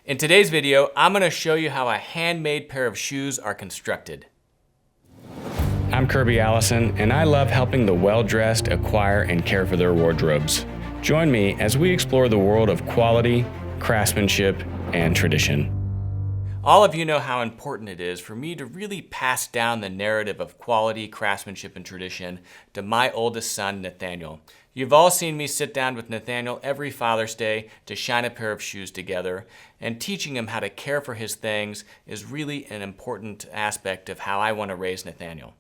In today's video, I'm going to show you how a handmade pair of shoes are constructed. I'm Kirby Allison, and I love helping the well-dressed acquire and care for their wardrobes. Join me as we explore the world of quality, craftsmanship, and tradition. All of you know how important it is for me to really pass down the narrative of quality, craftsmanship, and tradition to my oldest son, Nathaniel. You've all seen me sit down with Nathaniel every Father's Day to shine a pair of shoes together, and teaching him how to care for his things is really an important aspect of how I want to raise Nathaniel.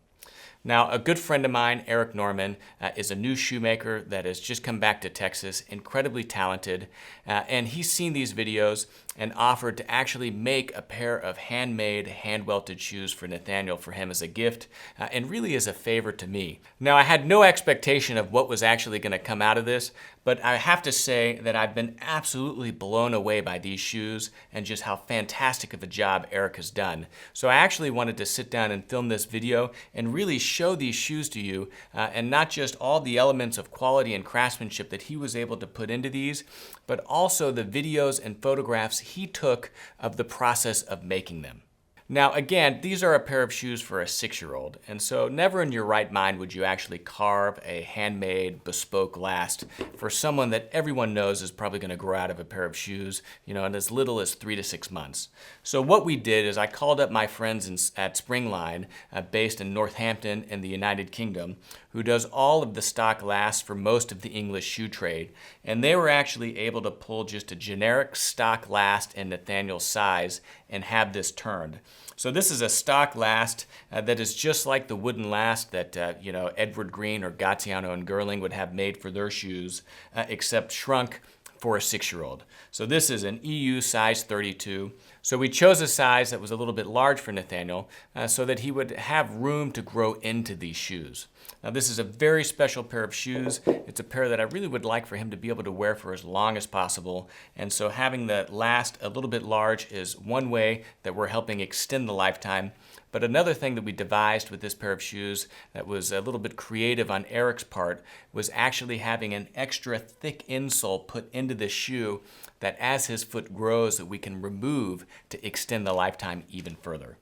Now, a good friend of mine, Eric Norman, is a new shoemaker that has just come back to Texas, incredibly talented, and he's seen these videos and offered to actually make a pair of handmade, hand-welted shoes for Nathaniel for him as a gift, and really as a favor to me. Now, I had no expectation of what was actually going to come out of this, but I have to say that I've been absolutely blown away by these shoes and just how fantastic of a job Eric has done. So I actually wanted to sit down and film this video and really show these shoes to you, and not just all the elements of quality and craftsmanship that he was able to put into these, but also the videos and photographs he took of the process of making them. Now again, these are a pair of shoes for a 6-year-old, and so never in your right mind would you actually carve a handmade, bespoke last for someone that everyone knows is probably going to grow out of a pair of shoes, in as little as 3 to 6 months. So what we did is I called up my friends at Springline, based in Northampton in the United Kingdom, who does all of the stock lasts for most of the English shoe trade, and they were actually able to pull just a generic stock last in Nathaniel's size and have this turned. So this is a stock last that is just like the wooden last that Edward Green or Gaziano and Girling would have made for their shoes, except shrunk for a 6-year-old. So this is an EU size 32. So we chose a size that was a little bit large for Nathaniel so that he would have room to grow into these shoes. Now this is a very special pair of shoes. It's a pair that I really would like for him to be able to wear for as long as possible. And so having the last a little bit large is one way that we're helping extend the lifetime. But another thing that we devised with this pair of shoes that was a little bit creative on Eric's part was actually having an extra thick insole put into the shoe that as his foot grows that we can remove to extend the lifetime even further.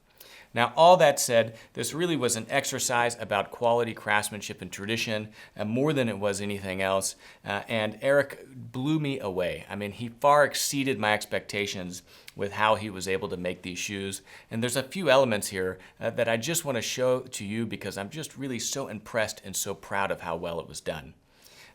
Now, all that said, this really was an exercise about quality, craftsmanship, and tradition, more than it was anything else. And Eric blew me away. I mean, he far exceeded my expectations with how he was able to make these shoes. And there's a few elements here that I just want to show to you because I'm just really so impressed and so proud of how well it was done.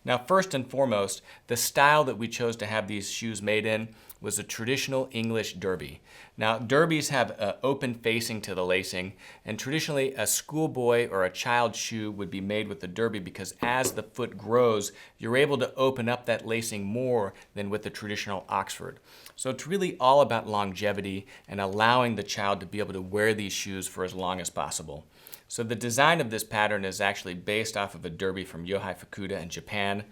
Now, first and foremost, the style that we chose to have these shoes made in was a traditional English derby. Now, derbies have open facing to the lacing, and traditionally a schoolboy or a child's shoe would be made with the derby because as the foot grows, you're able to open up that lacing more than with the traditional Oxford. So it's really all about longevity and allowing the child to be able to wear these shoes for as long as possible. So the design of this pattern is actually based off of a derby from Yohei Fukuda in Japan.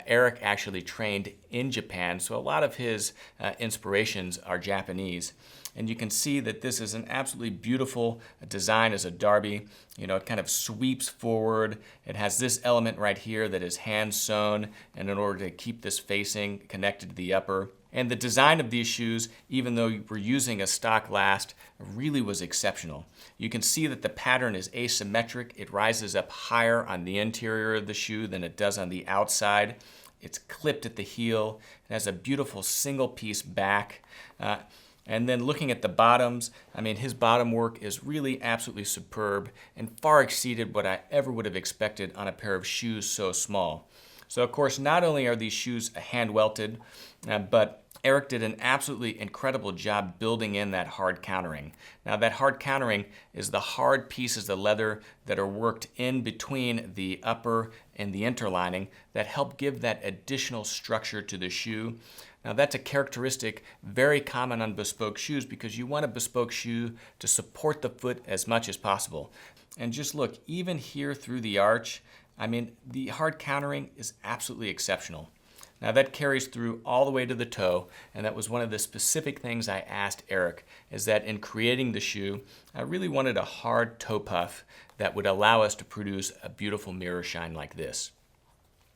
Eric actually trained in Japan, so a lot of his inspirations are Japanese. And you can see that this is an absolutely beautiful design as a derby. It kind of sweeps forward. It has this element right here that is hand sewn, and in order to keep this facing connected to the upper. And the design of these shoes, even though we're using a stock last, really was exceptional. You can see that the pattern is asymmetric. It rises up higher on the interior of the shoe than it does on the outside. It's clipped at the heel. It has a beautiful single piece back. And then looking at the bottoms, I mean, his bottom work is really absolutely superb and far exceeded what I ever would have expected on a pair of shoes so small. So of course, not only are these shoes hand welted, but Eric did an absolutely incredible job building in that hard countering. Now that hard countering is the hard pieces of leather that are worked in between the upper and the interlining that help give that additional structure to the shoe. Now that's a characteristic very common on bespoke shoes because you want a bespoke shoe to support the foot as much as possible. And just look, even here through the arch, I mean, the hard countering is absolutely exceptional. Now that carries through all the way to the toe, and that was one of the specific things I asked Eric, is that in creating the shoe, I really wanted a hard toe puff that would allow us to produce a beautiful mirror shine like this.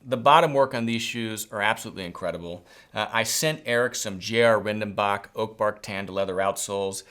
The bottom work on these shoes are absolutely incredible. I sent Eric some J.R. Windenbach oak bark tanned leather outsoles.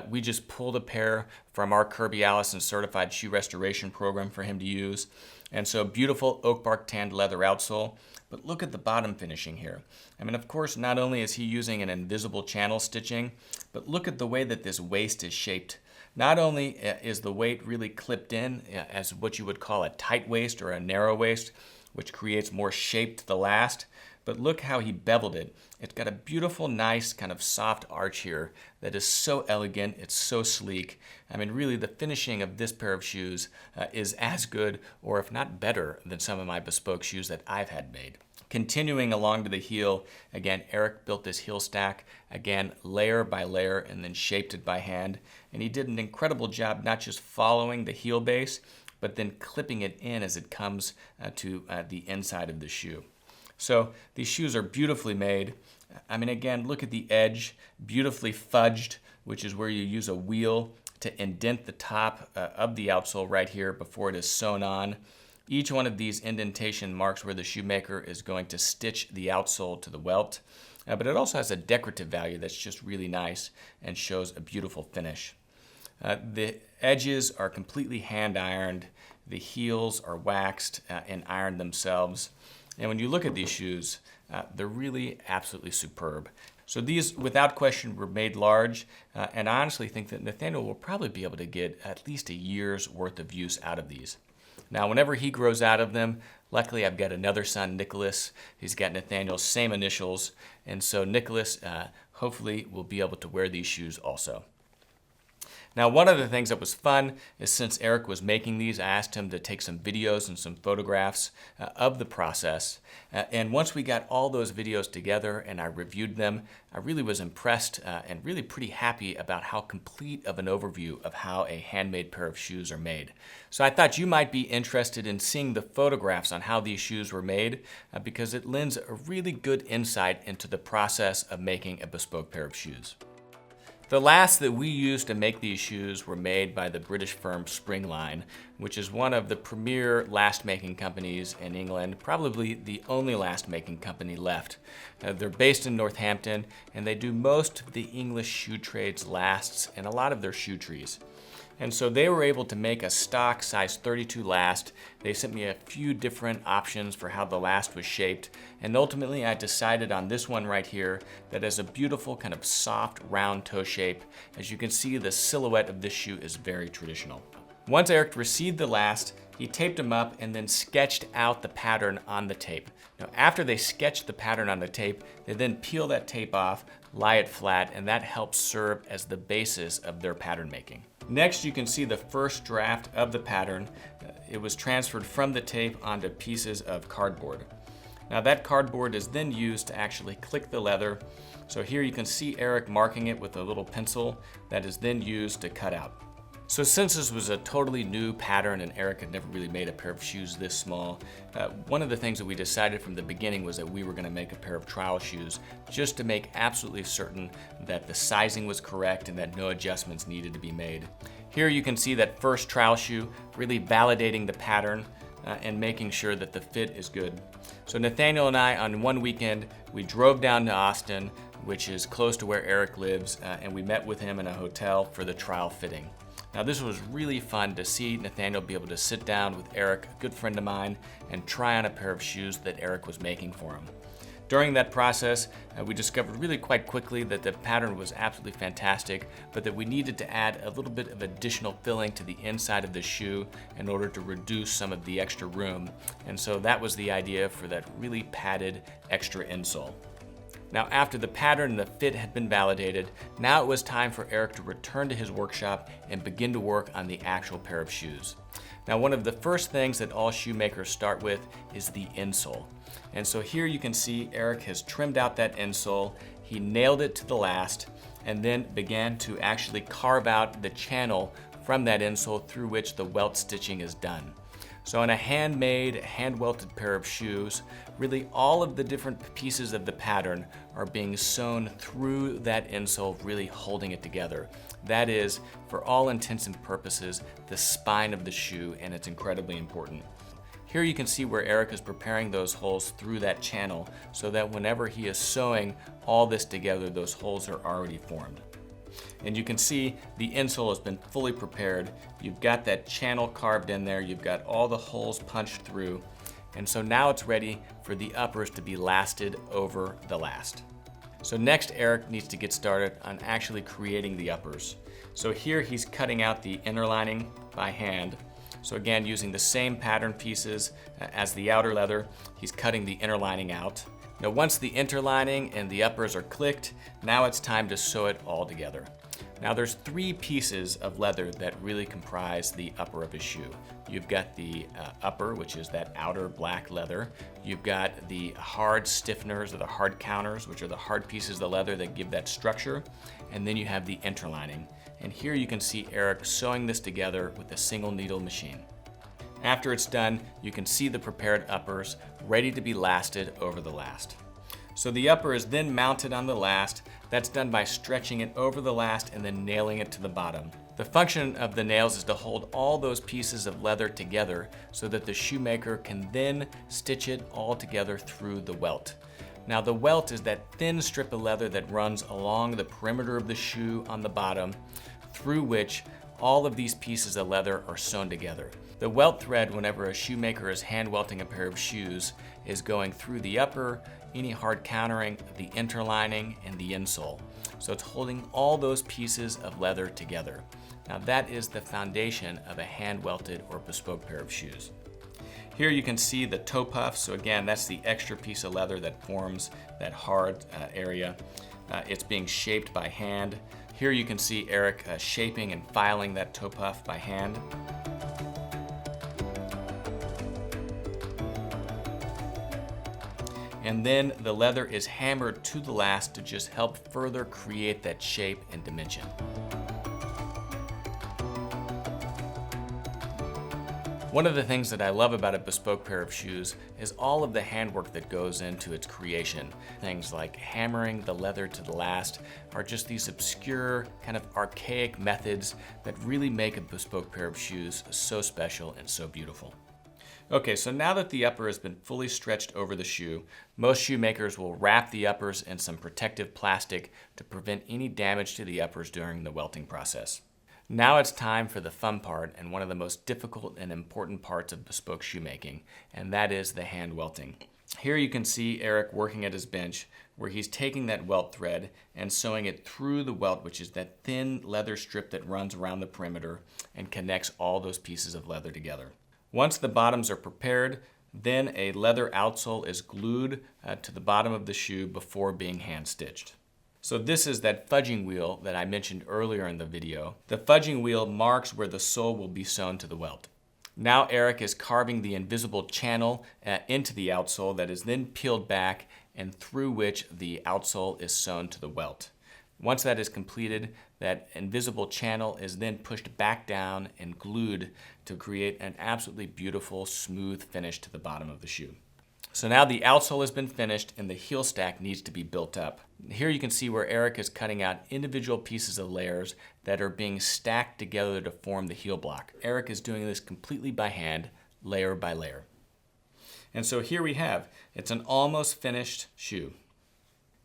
We just pulled a pair from our Kirby Allison certified shoe restoration program for him to use. And so beautiful oak bark tanned leather outsole. But look at the bottom finishing here. I mean, of course, not only is he using an invisible channel stitching, but look at the way that this waist is shaped. Not only is the weight really clipped in as what you would call a tight waist or a narrow waist, which creates more shape to the last, but look how he beveled it. It's got a beautiful, nice, kind of soft arch here that is so elegant, it's so sleek. I mean, really, the finishing of this pair of shoes is as good, or if not better, than some of my bespoke shoes that I've had made. Continuing along to the heel, again, Eric built this heel stack, again, layer by layer, and then shaped it by hand. And he did an incredible job not just following the heel base, but then clipping it in as it comes to the inside of the shoe. So these shoes are beautifully made. I mean, again, look at the edge, beautifully fudged, which is where you use a wheel to indent the top of the outsole right here before it is sewn on. Each one of these indentation marks where the shoemaker is going to stitch the outsole to the welt, but it also has a decorative value that's just really nice and shows a beautiful finish. The edges are completely hand ironed, the heels are waxed and ironed themselves, and when you look at these shoes, they're really absolutely superb. So these, without question, were made large, and I honestly think that Nathaniel will probably be able to get at least a year's worth of use out of these. Now, whenever he grows out of them, luckily I've got another son, Nicholas. He's got Nathaniel's same initials, and so Nicholas hopefully will be able to wear these shoes also. Now, one of the things that was fun is since Eric was making these, I asked him to take some videos and some photographs of the process. And once we got all those videos together and I reviewed them, I really was impressed and really pretty happy about how complete of an overview of how a handmade pair of shoes are made. So I thought you might be interested in seeing the photographs on how these shoes were made because it lends a really good insight into the process of making a bespoke pair of shoes. The last that we used to make these shoes were made by the British firm Springline, which is one of the premier last-making companies in England, probably the only last-making company left. They're based in Northampton, and they do most of the English shoe trade's lasts and a lot of their shoe trees. And so they were able to make a stock size 32 last. They sent me a few different options for how the last was shaped. And ultimately I decided on this one right here that has a beautiful kind of soft round toe shape. As you can see, the silhouette of this shoe is very traditional. Once Eric received the last, he taped them up and then sketched out the pattern on the tape. Now, after they sketched the pattern on the tape, they then peel that tape off, lie it flat, and that helps serve as the basis of their pattern making. Next, you can see the first draft of the pattern. It was transferred from the tape onto pieces of cardboard. Now that cardboard is then used to actually click the leather. So here you can see Eric marking it with a little pencil that is then used to cut out. So since this was a totally new pattern and Eric had never really made a pair of shoes this small, one of the things that we decided from the beginning was that we were going to make a pair of trial shoes just to make absolutely certain that the sizing was correct and that no adjustments needed to be made. Here you can see that first trial shoe really validating the pattern and making sure that the fit is good. So Nathaniel and I, on one weekend, we drove down to Austin, which is close to where Eric lives, and we met with him in a hotel for the trial fitting. Now this was really fun to see Nathaniel be able to sit down with Eric, a good friend of mine, and try on a pair of shoes that Eric was making for him. During that process, we discovered really quite quickly that the pattern was absolutely fantastic, but that we needed to add a little bit of additional filling to the inside of the shoe in order to reduce some of the extra room. And so that was the idea for that really padded extra insole. Now, after the pattern and the fit had been validated, now it was time for Eric to return to his workshop and begin to work on the actual pair of shoes. Now, one of the first things that all shoemakers start with is the insole. And so here you can see Eric has trimmed out that insole, he nailed it to the last, and then began to actually carve out the channel from that insole through which the welt stitching is done. So in a handmade, hand-welted pair of shoes, really all of the different pieces of the pattern are being sewn through that insole, really holding it together. That is, for all intents and purposes, the spine of the shoe, and it's incredibly important. Here you can see where Eric is preparing those holes through that channel so that whenever he is sewing all this together, those holes are already formed. And you can see the insole has been fully prepared. You've got that channel carved in there. You've got all the holes punched through. And so now it's ready for the uppers to be lasted over the last. So next, Eric needs to get started on actually creating the uppers. So here he's cutting out the inner lining by hand. So again, using the same pattern pieces as the outer leather, he's cutting the inner lining out. Now once the interlining and the uppers are clicked, now it's time to sew it all together. Now there's 3 pieces of leather that really comprise the upper of his shoe. You've got the upper, which is that outer black leather. You've got the hard stiffeners or the hard counters, which are the hard pieces of the leather that give that structure. And then you have the interlining. And here you can see Eric sewing this together with a single needle machine. After it's done, you can see the prepared uppers ready to be lasted over the last. So the upper is then mounted on the last. That's done by stretching it over the last and then nailing it to the bottom. The function of the nails is to hold all those pieces of leather together so that the shoemaker can then stitch it all together through the welt. Now the welt is that thin strip of leather that runs along the perimeter of the shoe on the bottom, through which all of these pieces of leather are sewn together. The welt thread, whenever a shoemaker is hand welting a pair of shoes, is going through the upper, any hard countering, the interlining, and the insole. So it's holding all those pieces of leather together. Now that is the foundation of a hand welted or bespoke pair of shoes. Here you can see the toe puff. So again, that's the extra piece of leather that forms that hard area. It's being shaped by hand. Here you can see Eric shaping and filing that toe puff by hand. And then the leather is hammered to the last to just help further create that shape and dimension. One of the things that I love about a bespoke pair of shoes is all of the handwork that goes into its creation. Things like hammering the leather to the last are just these obscure, kind of archaic methods that really make a bespoke pair of shoes so special and so beautiful. Okay, so now that the upper has been fully stretched over the shoe, most shoemakers will wrap the uppers in some protective plastic to prevent any damage to the uppers during the welting process. Now it's time for the fun part and one of the most difficult and important parts of bespoke shoemaking, and that is the hand welting. Here you can see Eric working at his bench where he's taking that welt thread and sewing it through the welt, which is that thin leather strip that runs around the perimeter and connects all those pieces of leather together. Once the bottoms are prepared, then a leather outsole is glued to the bottom of the shoe before being hand stitched. So this is that fudging wheel that I mentioned earlier in the video. The fudging wheel marks where the sole will be sewn to the welt. Now Eric is carving the invisible channel into the outsole that is then peeled back and through which the outsole is sewn to the welt. Once that is completed, that invisible channel is then pushed back down and glued to create an absolutely beautiful, smooth finish to the bottom of the shoe. So now the outsole has been finished and the heel stack needs to be built up. Here you can see where Eric is cutting out individual pieces of layers that are being stacked together to form the heel block. Eric is doing this completely by hand, layer by layer. And so here we have, it's an almost finished shoe.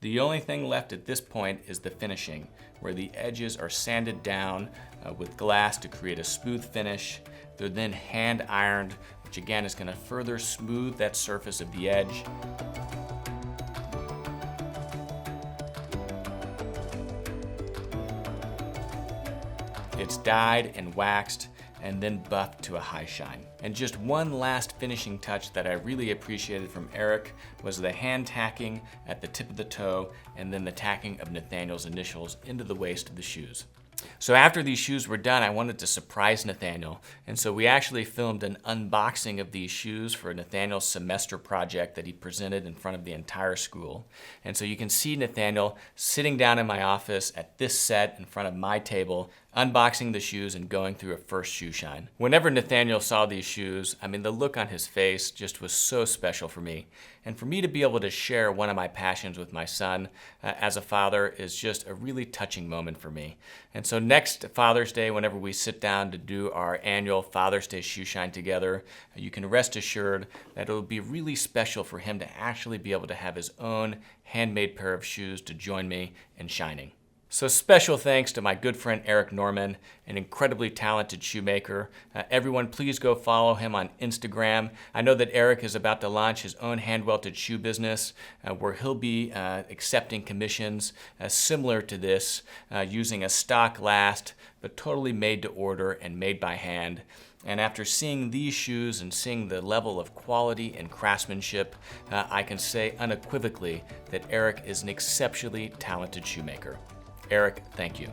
The only thing left at this point is the finishing, where the edges are sanded down with glass to create a smooth finish. They're then hand ironed, which again is going to further smooth that surface of the edge. It's dyed and waxed and then buffed to a high shine. And just one last finishing touch that I really appreciated from Eric was the hand tacking at the tip of the toe and then the tacking of Nathaniel's initials into the waist of the shoes. So after these shoes were done, I wanted to surprise Nathaniel, and so we actually filmed an unboxing of these shoes for Nathaniel's semester project that he presented in front of the entire school. And so you can see Nathaniel sitting down in my office at this set in front of my table, unboxing the shoes and going through a first shoe shine. Whenever Nathaniel saw these shoes, I mean, the look on his face just was so special for me. And for me to be able to share one of my passions with my son as a father is just a really touching moment for me. And so next Father's Day, whenever we sit down to do our annual Father's Day shoe shine together, you can rest assured that it'll be really special for him to actually be able to have his own handmade pair of shoes to join me in shining. So special thanks to my good friend Eric Norman, an incredibly talented shoemaker. Everyone, please go follow him on Instagram. I know that Eric is about to launch his own hand-welted shoe business where he'll be accepting commissions similar to this, using a stock last, but totally made to order and made by hand. And after seeing these shoes and seeing the level of quality and craftsmanship, I can say unequivocally that Eric is an exceptionally talented shoemaker. Eric, thank you.